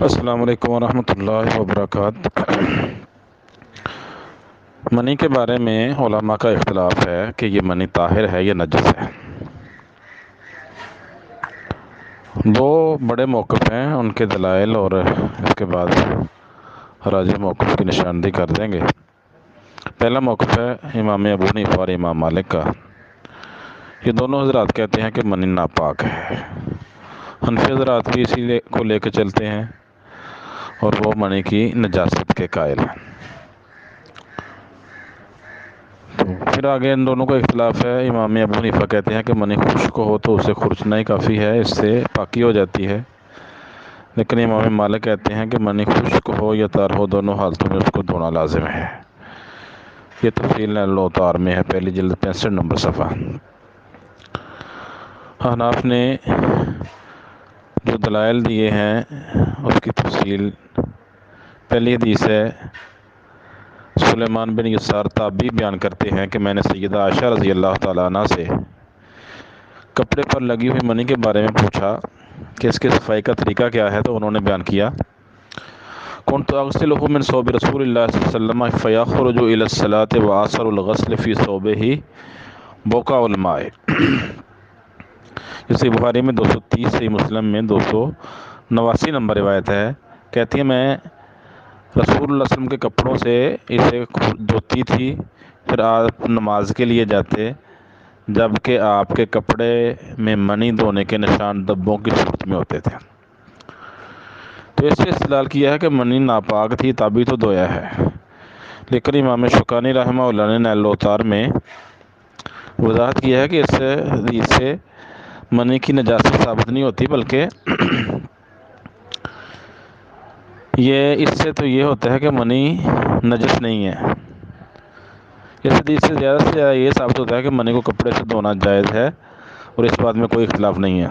السلام علیکم ورحمۃ اللہ وبرکاتہ۔ منی کے بارے میں علماء کا اختلاف ہے کہ یہ منی طاہر ہے یا نجس ہے۔ دو بڑے موقف ہیں، ان کے دلائل اور اس کے بعد راجح موقف کی نشاندہی کر دیں گے۔ پہلا موقف ہے امام ابو حنیفہ اور امام مالک کا۔ یہ دونوں حضرات کہتے ہیں کہ منی ناپاک ہے۔ حنفی حضرات بھی اسی کو لے کے چلتے ہیں اور وہ منی کی نجاست کے قائل ہیں۔ تو پھر آگے ان دونوں کا اختلاف ہے۔ امام ابو حنیفہ کہتے ہیں کہ منی خشک ہو تو اسے خرچنا ہی کافی ہے، اس سے پاکی ہو جاتی ہے، لیکن امام مالک کہتے ہیں کہ منی خشک ہو یا تر ہو، دونوں حالتوں میں اس کو دھونا لازم ہے۔ یہ تفصیل نیل الاوطار میں ہے، پہلی جلد 65 نمبر صفحہ۔ احناف نے جو دلائل دیے ہیں اس کی تفصیل، پہلی حدیث ہے سلیمان بن یسار تابعی بیان کرتے ہیں کہ میں نے سیدہ عائشہ رضی اللہ تعالیٰ عنہ سے کپڑے پر لگی ہوئی منی کے بارے میں پوچھا کہ اس کی صفائی کا طریقہ کیا ہے، تو انہوں نے بیان کیا كنت اغسلہ من ثوب رسول اللہ صلی اللہ علیہ وسلم فیخرج الی الصلاۃ واثر الغسل فی ثوبہ بقع الماء۔ جیسے بخاری میں 230، صحیح مسلم میں 289 نمبر روایت ہے، کہتی ہے میں رسول اللہ صلی اللہ علیہ وسلم کے کپڑوں سے اسے دھوتی تھی، پھر آپ نماز کے لیے جاتے، جبکہ آپ کے کپڑے میں منی دھونے کے نشان دبوں کی صورت میں ہوتے تھے۔ تو اس سے استدلال کیا ہے کہ منی ناپاک تھی، تبھی تو دھویا ہے۔ لیکن امام شوکانی رحمہ اللہ نے نیل الاوطار میں وضاحت کیا ہے کہ اس حدیث سے منی کی نجاست ثابت نہیں ہوتی، بلکہ اس سے تو یہ ہوتا ہے کہ منی نجس نہیں ہے۔ اس حدیث سے زیادہ یہ ثابت ہوتا ہے کہ منی کو کپڑے سے دھونا جائز ہے، اور اس بات میں کوئی اختلاف نہیں ہے۔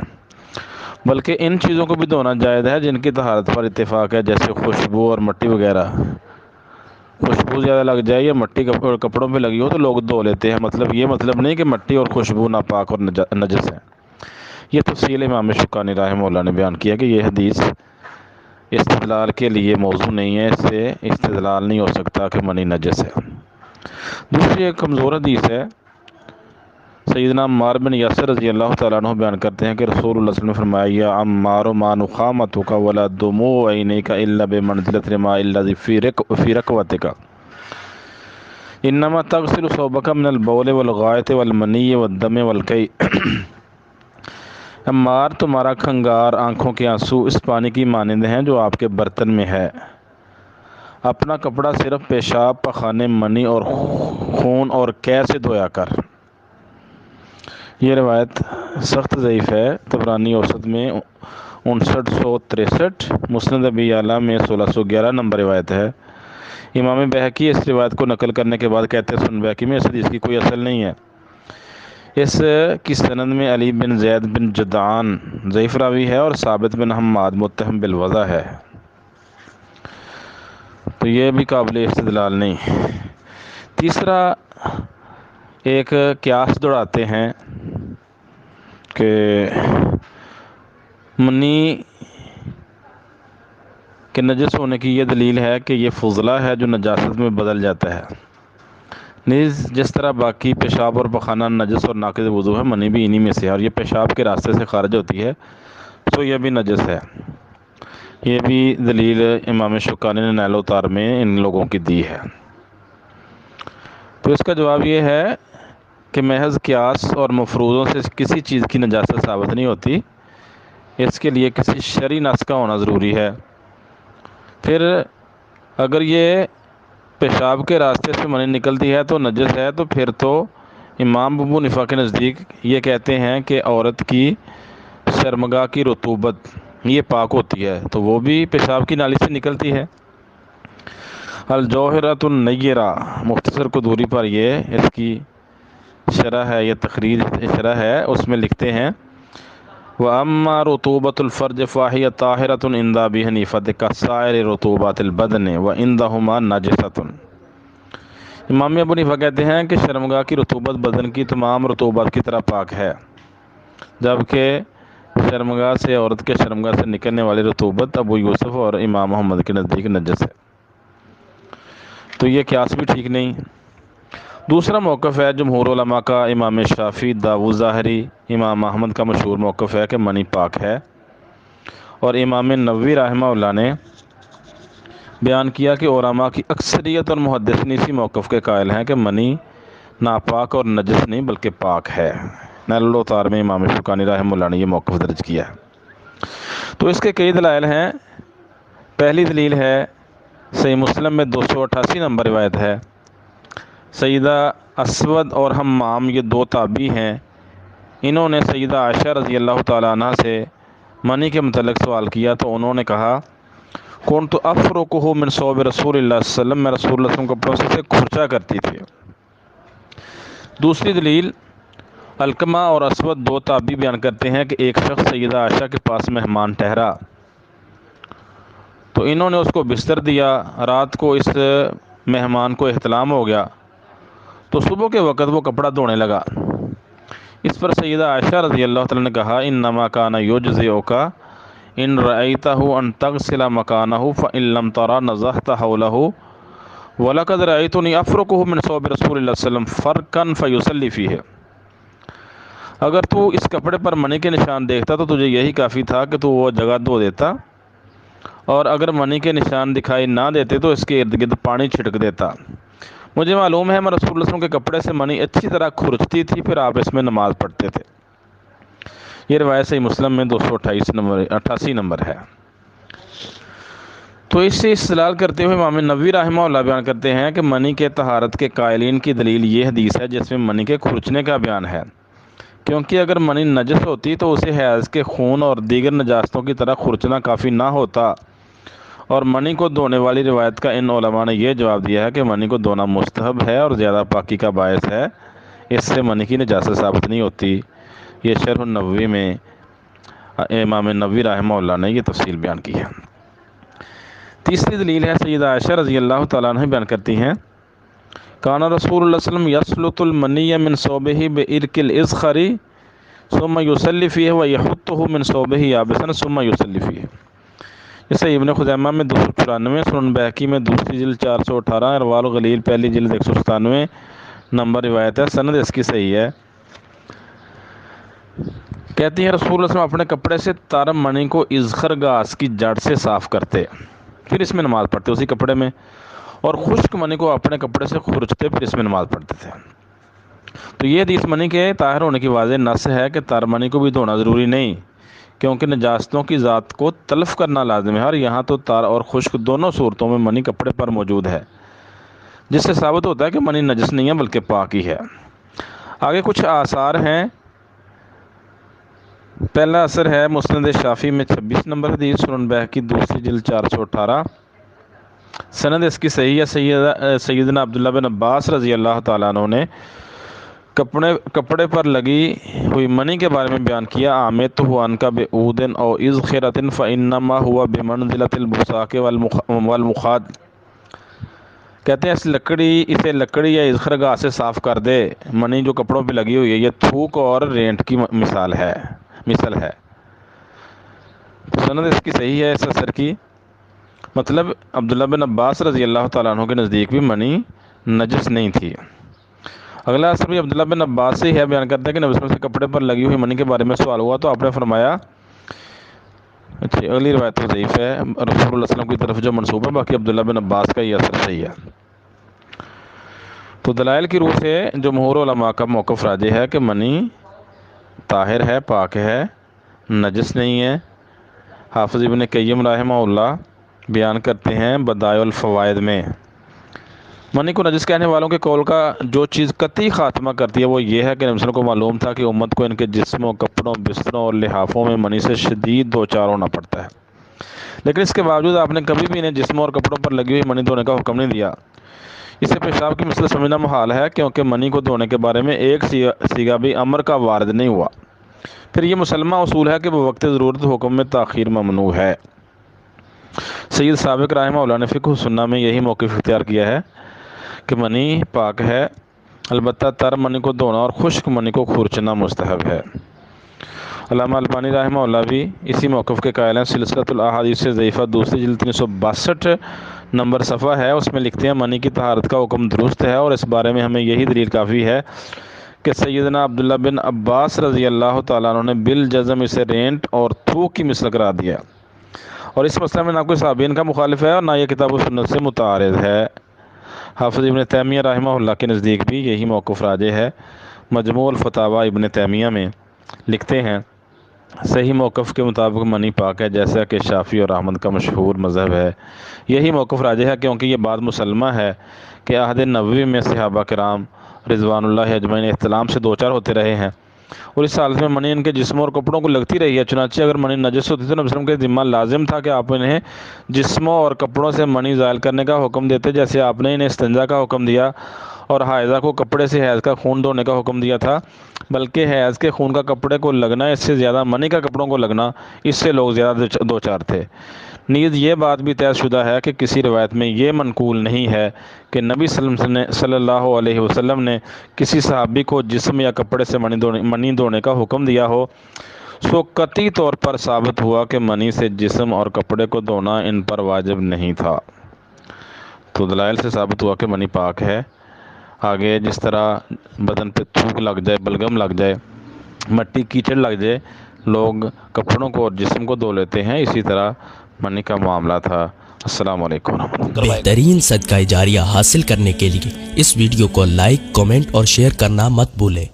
بلکہ ان چیزوں کو بھی دھونا جائز ہے جن کی طہارت پر اتفاق ہے، جیسے خوشبو اور مٹی وغیرہ۔ خوشبو زیادہ لگ جائے یا مٹی کپڑوں پہ لگی ہو تو لوگ دھو لیتے ہیں، یہ مطلب نہیں کہ مٹی اور خوشبو ناپاک اور نجس ہے۔ یہ تفصیل امام شوکانی رحمہ اللہ نے بیان کیا کہ یہ حدیث استدلال کے لیے موضوع نہیں ہے، اس سے استدلال نہیں ہو سکتا کہ منی نجس ہے۔ دوسری ایک کمزور حدیث ہے، سیدنا عمار بن یاسر رضی اللہ تعالیٰ عنہ بیان کرتے ہیں کہ رسول اللہ صلی اللہ علیہ وسلم نے فرمایا یا عمار ما نخامتک ولا دموع عینیک الا بمنزلۃ الماء الذی فی رکوتک انما تغسل ثوبک من البول والغائط والمنی والدم والقیء۔ عمار تمہارا کھنگار آنکھوں کے آنسو اس پانی کی مانند ہیں جو آپ کے برتن میں ہے، اپنا کپڑا صرف پیشاب، پخانے، منی اور خون اور قے سے دھویا کر۔ یہ روایت سخت ضعیف ہے۔ طبرانی اوسط میں 5963، مسند ابی اعلیٰ میں 1611 نمبر روایت ہے۔ امام بہقی اس روایت کو نقل کرنے کے بعد کہتے ہیں سنن بہقی میں اس حدیث کی کوئی اصل نہیں ہے، اس کی سند میں علی بن زید بن جدعان ضعیف راوی ہے اور ثابت بن حماد متہم بالوضع ہے، تو یہ بھی قابل استدلال نہیں۔ تیسرا ایک قیاس دوڑاتے ہیں کہ منی کے نجس ہونے کی یہ دلیل ہے کہ یہ فضلہ ہے جو نجاست میں بدل جاتا ہے، نیز جس طرح باقی پیشاب اور پخانہ نجس اور ناقض وضو ہے، منی بھی انہی میں سے ہے، اور یہ پیشاب کے راستے سے خارج ہوتی ہے تو یہ بھی نجس ہے۔ یہ بھی دلیل امام شوکانی نے نیل الاوطار میں ان لوگوں کی دی ہے۔ تو اس کا جواب یہ ہے کہ محض قیاس اور مفروضوں سے کسی چیز کی نجاست ثابت نہیں ہوتی، اس کے لیے کسی شرعی نص کا ہونا ضروری ہے۔ پھر اگر یہ پیشاب کے راستے سے منی نکلتی ہے تو نجس ہے، تو پھر تو امام ابو حنیفہ کے نزدیک یہ کہتے ہیں کہ عورت کی شرمگاہ کی رطوبت یہ پاک ہوتی ہے، تو وہ بھی پیشاب کی نالی سے نکلتی ہے۔ الجوہرۃ النیرہ مختصر قدوری پر یہ اس کی شرح ہے، یہ تخریج شرح ہے، اس میں لکھتے ہیں وَأَمَّا رُطُوبَةُ الْفَرْجِ فَهِيَ طَاهِرَةٌ عِنْدَ أَبِي حَنِيفَةَ كَسَائِرِ رُطُوبَاتِ الْبَدْنِ وَعِنْدَهُمَا نَجِسَةٌ۔ امام ابو حنیفہ کہتے ہیں کہ شرمگاہ کی رطوبت بدن کی تمام رطوبات کی طرح پاک ہے، جبکہ شرمگاہ سے عورت کے شرمگاہ سے نکلنے والی رطوبت ابو یوسف اور امام محمد کے نزدیک نجس ہے، تو یہ قیاس بھی ٹھیک نہیں۔ دوسرا موقف ہے جمہور علماء کا، امام شافعی، داؤد ظاہری، امام احمد کا مشہور موقف ہے کہ منی پاک ہے، اور امام نووی رحمہ اللہ نے بیان کیا کہ علماء کی اکثریت اور محدثین اسی موقف کے قائل ہیں کہ منی ناپاک اور نجس نہیں بلکہ پاک ہے۔ نیل الاوطار میں امام شوکانی رحمہ اللہ نے یہ موقف درج کیا ہے۔ تو اس کے کئی دلائل ہیں۔ پہلی دلیل ہے صحیح مسلم میں 288 نمبر روایت ہے، سیدہ اسود اور حمام یہ دو تابعی ہیں، انہوں نے سیدہ عائشہ رضی اللہ تعالیٰ عنہ سے منی کے متعلق سوال کیا تو انہوں نے کہا کنت افرقہ من ثوب رسول اللہ صلی اللہ علیہ وسلم، میں رسول اللہ صلی اللہ علیہ وسلم کے کپڑوں سے اسے کھرچا کرتی تھی۔ دوسری دلیل، علقمہ اور اسود دو تابعی بیان کرتے ہیں کہ ایک شخص سیدہ عائشہ کے پاس مہمان ٹھہرا تو انہوں نے اس کو بستر دیا، رات کو اس مہمان کو احتلام ہو گیا تو صبح کے وقت وہ کپڑا دھونے لگا۔ اس پر سیدہ عائشہ رضی اللہ تعالیٰ نے کہا انما کان یجزئک ان رأیتہ ان تغسل مکانہ فإن لم ترى نضحت حولہ وَلَقَدْ رَأَيْتُنِي أَفْرُكُهُ مِنْ ثَوْبِ رَسُولِ اللَّهِ صلی اللہ علیہ وسلم فَرْقًا فَيُصَلِّ فِيهِ، اگر تو اس کپڑے پر منی کے نشان دیکھتا تو تجھے یہی کافی تھا کہ تو وہ جگہ دھو دیتا، اور اگر منی کے نشان دکھائی نہ دیتے تو اس کے ارد گرد پانی چھڑک دیتا۔ مجھے معلوم ہے میں رسول اللہ صلی اللہ علیہ وسلم کے کپڑے سے منی اچھی طرح کھرچتی تھی، پھر آپ اس میں نماز پڑھتے تھے۔ یہ روایت صحیح مسلم میں 288 نمبر ہے۔ تو اس سے استدلال کرتے ہوئے امام نووی رحمہ اللہ بیان کرتے ہیں کہ منی کے طہارت کے قائلین کی دلیل یہ حدیث ہے جس میں منی کے کھرچنے کا بیان ہے، کیونکہ اگر منی نجس ہوتی تو اسے حیض کے خون اور دیگر نجاستوں کی طرح کھرچنا کافی نہ ہوتا، اور منی کو دھونے والی روایت کا ان علماء نے یہ جواب دیا ہے کہ منی کو دھونا مستحب ہے اور زیادہ پاکی کا باعث ہے، اس سے منی کی نجاست ثابت نہیں ہوتی۔ یہ شرح النووی میں امام نووی رحمہ اللہ نے یہ تفصیل بیان کی ہے۔ تیسری دلیل ہے سیدہ عائشہ رضی اللہ تعالیٰ عنہ بیان کرتی ہیں کان رسول اللہ صلی اللہ علیہ وسلم یسلط المنی من ثوبہ بعرق الاذخر ثم یصلی فیہ ویحطہ من ثوبہ یابسا ثم یصلی فیہ۔ جیسے ابن خزیمہ میں 294، سنن بہقی میں دوسری جلد 418، ارواح الغلیل پہلی جلد 197 نمبر روایت ہے، سند اس کی صحیح ہے۔ کہتی ہیں رسول اللہ صلی اللہ علیہ وسلم اپنے کپڑے سے تر منی کو اذخر گھاس کی جڑ سے صاف کرتے، پھر اس میں نماز پڑھتے اسی کپڑے میں، اور خشک منی کو اپنے کپڑے سے کھرچتے پھر اس میں نماز پڑھتے تھے۔ تو یہ حدیث منی کے طاہر ہونے کی واضح نص ہے کہ تر منی کو بھی دھونا ضروری نہیں، کیونکہ نجاستوں کی ذات کو تلف کرنا لازم ہے، اور یہاں تو تر اور خشک دونوں صورتوں میں منی کپڑے پر موجود ہے، جس سے ثابت ہوتا ہے کہ منی نجس نہیں ہے بلکہ پاک ہی ہے۔ آگے کچھ آثار ہیں۔ پہلا اثر ہے مسند شافعی میں 26 نمبر حدیث، سنن بہقی دوسری جلد 418، سند اس کی صحیح ہے۔ سیدنا عبداللہ بن عباس رضی اللہ تعالیٰ عنہ نے کپڑے پر لگی ہوئی منی کے بارے میں بیان کیا آمتہ عنک بعود او اذخرۃ فانما هو بمنزلۃ البصاق والمخاط، کہتے ہیں اسے لکڑی یا اذخر گھاس سے صاف کر دے، منی جو کپڑوں پہ لگی ہوئی ہے یہ تھوک اور رینٹ کی مثل ہے۔ سند اس کی صحیح ہے اس اثر کی، مطلب عبداللہ بن عباس رضی اللہ تعالیٰ عنہ کے نزدیک بھی منی نجس نہیں تھی۔ اگلا اثر بھی عبداللہ بن عباس سے ہے، بیان کرتا ہے کہ نبی صلی اللہ علیہ وسلم سے کپڑے پر لگی ہوئی منی کے بارے میں سوال ہوا تو آپ نے فرمایا، اچھا اگلی روایت تو ضعیف ہے، رسول اللہ صلی اللہ علیہ وسلم کی طرف جو منسوب ہے، باقی عبداللہ بن عباس کا یہ اثر صحیح ہے۔ تو دلائل کی روح سے جمہور علماء کا موقف راجح ہے کہ منی طاہر ہے، پاک ہے، نجس نہیں ہے۔ حافظ ابن قیم رحمہ اللہ بیان کرتے ہیں بدائع الفوائد میں، منی کو نجس کہنے والوں کے قول کا جو چیز قطعی خاتمہ کرتی ہے وہ یہ ہے کہ نبی صلی اللہ علیہ وسلم کو معلوم تھا کہ امت کو ان کے جسموں، کپڑوں، بستروں اور لحافوں میں منی سے شدید دوچار ہونا پڑتا ہے، لیکن اس کے باوجود آپ نے کبھی بھی انہیں جسموں اور کپڑوں پر لگی ہوئی منی دھونے کا حکم نہیں دیا۔ اسے پیشاب کی مثل سمجھنا محال ہے، کیونکہ منی کو دھونے کے بارے میں ایک صیغہ بھی امر کا وارد نہیں ہوا۔ پھر یہ مسلمہ اصول ہے کہ وہ وقت ضرورت حکم میں تاخیر ممنوع ہے۔ سید سابق رحمہ اللہ نے فقہ سنہ میں یہی موقف اختیار کیا ہے کہ منی پاک ہے، البتہ تر منی کو دھونا اور خشک منی کو کھرچنا مستحب ہے۔ علامہ البانی رحمہ اللہ بھی اسی موقف کے قائل ہیں۔ سلسلۃ الاحادیث ضعیفہ دوسری جلد 362 نمبر صفحہ ہے، اس میں لکھتے ہیں منی کی طہارت کا حکم درست ہے، اور اس بارے میں ہمیں یہی دلیل کافی ہے کہ سیدنا عبداللہ بن عباس رضی اللہ تعالیٰ عنہ نے بالجزم اسے رینٹ اور تھوک کی مثل قرار دیا، اور اس مسئلہ میں نہ کوئی صحابین کا مخالف ہے اور نہ یہ کتاب و سنت سے متعارض ہے۔ حافظ ابن تیمیہ رحمہ اللہ کے نزدیک بھی یہی موقف راجح ہے۔ مجموع الفتاوی ابن تیمیہ میں لکھتے ہیں صحیح موقف کے مطابق منی پاک ہے، جیسا کہ شافعی اور احمد کا مشہور مذہب ہے۔ یہی موقف راجح ہے کیونکہ یہ بات مسلمہ ہے کہ عہد نبوی میں صحابہ کرام رضوان اللہ اجمعین احتلام سے دوچار ہوتے رہے ہیں، اور اس حالت میں منی ان کے جسموں اور کپڑوں کو لگتی رہی ہے۔ چنانچہ اگر منی نجس ہوتی تو نبی صلی اللہ علیہ وسلم کے ذمہ لازم تھا کہ آپ انہیں جسموں اور کپڑوں سے منی زائل کرنے کا حکم دیتے، جیسے آپ نے انہیں استنجا کا حکم دیا اور حائضہ کو کپڑے سے حیض کا خون دھونے کا حکم دیا تھا، بلکہ حیض کے خون کا کپڑے کو لگنا اس سے زیادہ منی کا کپڑوں کو لگنا، اس سے لوگ زیادہ دوچار تھے۔ نیز یہ بات بھی طے شدہ ہے کہ کسی روایت میں یہ منقول نہیں ہے کہ نبی صلی اللہ علیہ وسلم نے کسی صحابی کو جسم یا کپڑے سے منی دھونے کا حکم دیا ہو۔ سو قطعی طور پر ثابت ہوا کہ منی سے جسم اور کپڑے کو دھونا ان پر واجب نہیں تھا۔ تو دلائل سے ثابت ہوا کہ منی پاک ہے۔ آگے جس طرح بدن پہ تھوک لگ جائے، بلغم لگ جائے، مٹی کیچڑ لگ جائے، لوگ کپڑوں کو اور جسم کو دھو لیتے ہیں، اسی طرح منی کا معاملہ تھا۔ السلام علیکم ورحمۃ اللہ۔ بہترین صدقہ جاریہ حاصل کرنے کے لیے اس ویڈیو کو لائک، کمنٹ اور شیئر کرنا مت بھولیں۔